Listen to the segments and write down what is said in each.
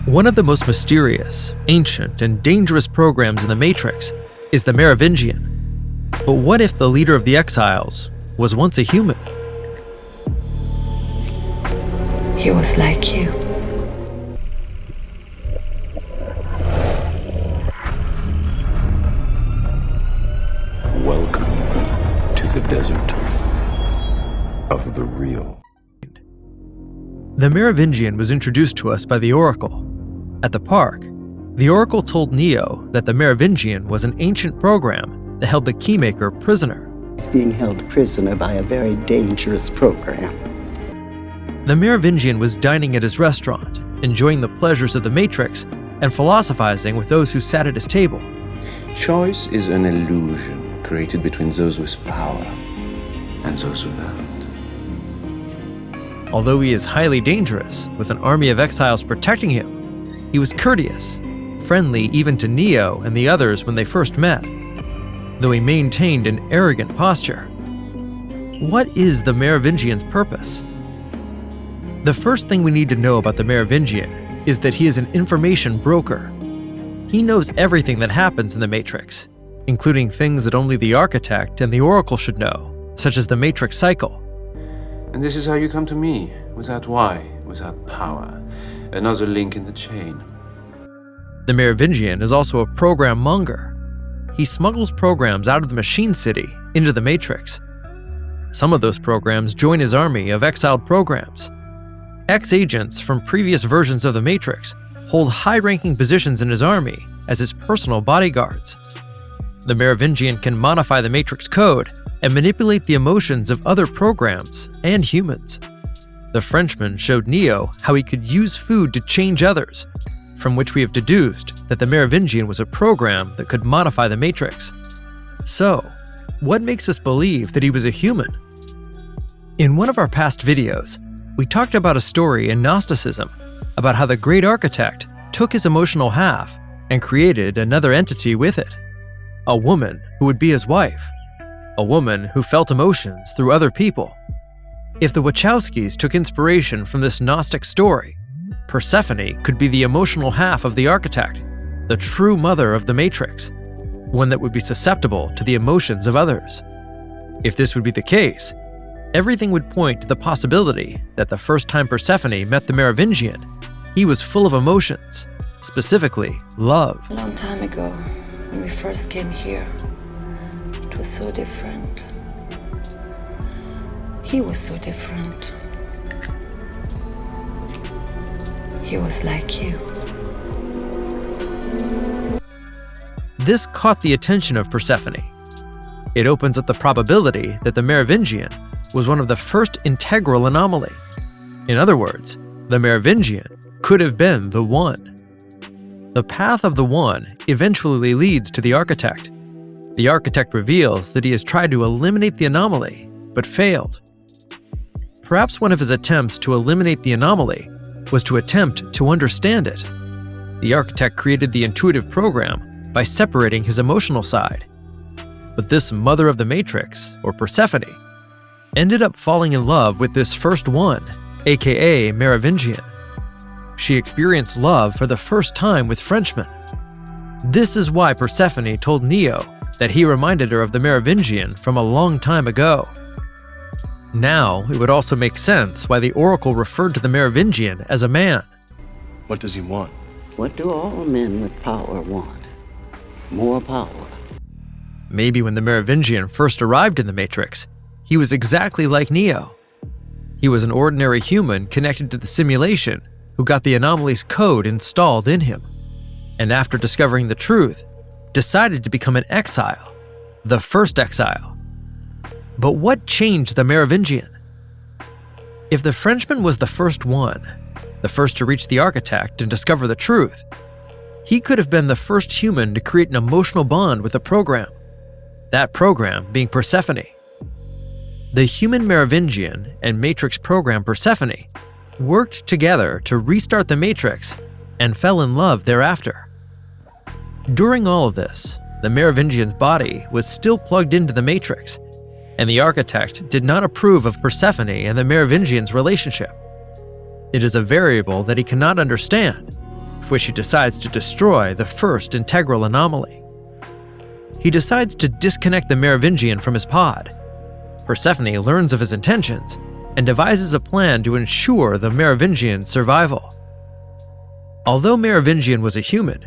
One of the most mysterious, ancient, and dangerous programs in the Matrix is the Merovingian. But what if the leader of the exiles was once a human? He was like you. Welcome to the desert of the real. The Merovingian was introduced to us by the Oracle. At the park, the Oracle told Neo that the Merovingian was an ancient program that held the Keymaker prisoner. He's being held prisoner by a very dangerous program. The Merovingian was dining at his restaurant, enjoying the pleasures of the Matrix and philosophizing with those who sat at his table. Choice is an illusion created between those with power and those without. Although he is highly dangerous, with an army of exiles protecting him, he was courteous, friendly even to Neo and the others when they first met, though he maintained an arrogant posture. What is the Merovingian's purpose? The first thing we need to know about the Merovingian is that he is an information broker. He knows everything that happens in the Matrix, including things that only the Architect and the Oracle should know, such as the Matrix cycle. And this is how you come to me, without why, without power. Another link in the chain. The Merovingian is also a program monger. He smuggles programs out of the Machine City into the Matrix. Some of those programs join his army of exiled programs. Ex-agents from previous versions of the Matrix hold high-ranking positions in his army as his personal bodyguards. The Merovingian can modify the Matrix code and manipulate the emotions of other programs and humans. The Frenchman showed Neo how he could use food to change others, from which we have deduced that the Merovingian was a program that could modify the Matrix. So, what makes us believe that he was a human? In one of our past videos, we talked about a story in Gnosticism about how the Great Architect took his emotional half and created another entity with it. A woman who would be his wife. A woman who felt emotions through other people. If the Wachowskis took inspiration from this Gnostic story, Persephone could be the emotional half of the Architect, the true mother of the Matrix, one that would be susceptible to the emotions of others. If this would be the case, everything would point to the possibility that the first time Persephone met the Merovingian, he was full of emotions, specifically love. A long time ago, when we first came here, it was so different. He was so different. He was like you. This caught the attention of Persephone. It opens up the probability that the Merovingian was one of the first integral anomaly. In other words, the Merovingian could have been the One. The path of the One eventually leads to the Architect. The Architect reveals that he has tried to eliminate the anomaly, but failed. Perhaps one of his attempts to eliminate the anomaly was to attempt to understand it. The Architect created the intuitive program by separating his emotional side. But this mother of the Matrix, or Persephone, ended up falling in love with this first one, aka Merovingian. She experienced love for the first time with Frenchmen. This is why Persephone told Neo that he reminded her of the Merovingian from a long time ago. Now, it would also make sense why the Oracle referred to the Merovingian as a man. What does he want? What do all men with power want? More power. Maybe when the Merovingian first arrived in the Matrix, he was exactly like Neo. He was an ordinary human connected to the simulation who got the anomaly's code installed in him, and after discovering the truth, decided to become an exile, the first exile. But what changed the Merovingian? If the Frenchman was the first one, the first to reach the Architect and discover the truth, he could have been the first human to create an emotional bond with a program, that program being Persephone. The human Merovingian and Matrix program Persephone worked together to restart the Matrix and fell in love thereafter. During all of this, the Merovingian's body was still plugged into the Matrix, and the Architect did not approve of Persephone and the Merovingian's relationship. It is a variable that he cannot understand, which he decides to destroy the first integral anomaly. He decides to disconnect the Merovingian from his pod. Persephone learns of his intentions and devises a plan to ensure the Merovingian's survival. Although Merovingian was a human,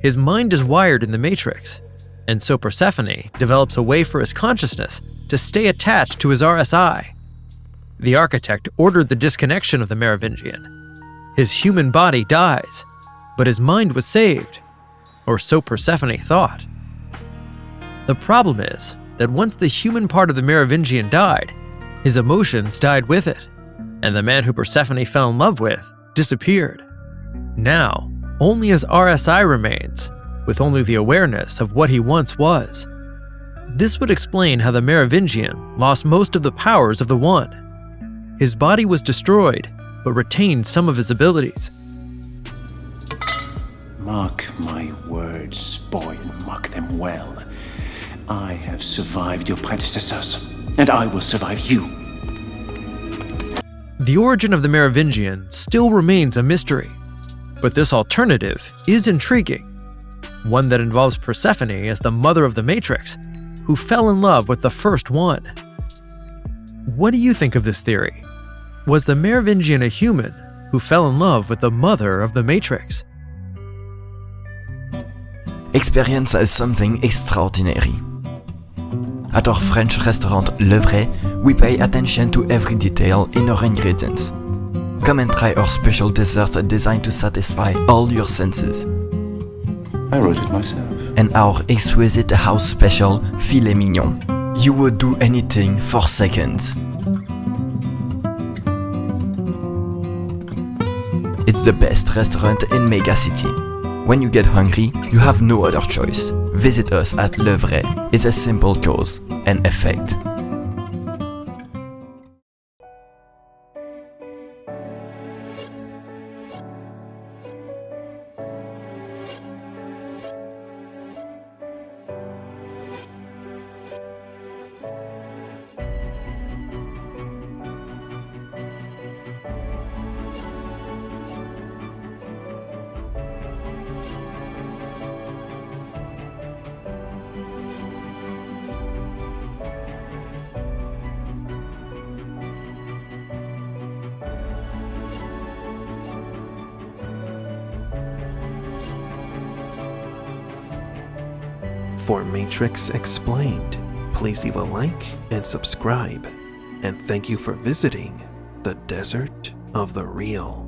his mind is wired in the Matrix, and so Persephone develops a way for his consciousness to stay attached to his RSI. The architect ordered the disconnection of the Merovingian. His human body dies, but his mind was saved, or so Persephone thought. The problem is that once the human part of the Merovingian died, his emotions died with it, and the man who Persephone fell in love with disappeared. Now, only his RSI remains, with only the awareness of what he once was. This would explain how the Merovingian lost most of the powers of the One. His body was destroyed, but retained some of his abilities. Mark my words, boy, and mark them well. I have survived your predecessors, and I will survive you. The origin of the Merovingian still remains a mystery, but this alternative is intriguing, one that involves Persephone as the mother of the Matrix, who fell in love with the first one. What do you think of this theory? Was the Merovingian a human who fell in love with the mother of the Matrix? Experience is something extraordinary. At our French restaurant Le Vrai, we pay attention to every detail in our ingredients. Come and try our special dessert designed to satisfy all your senses. I wrote it myself. And our exquisite house special filet mignon. You would do anything for seconds. It's the best restaurant in Mega City. When you get hungry, you have no other choice. Visit us at Le Vrai. It's a simple cause and effect. For Matrix Explained, please leave a like and subscribe. And thank you for visiting the Desert of the Real.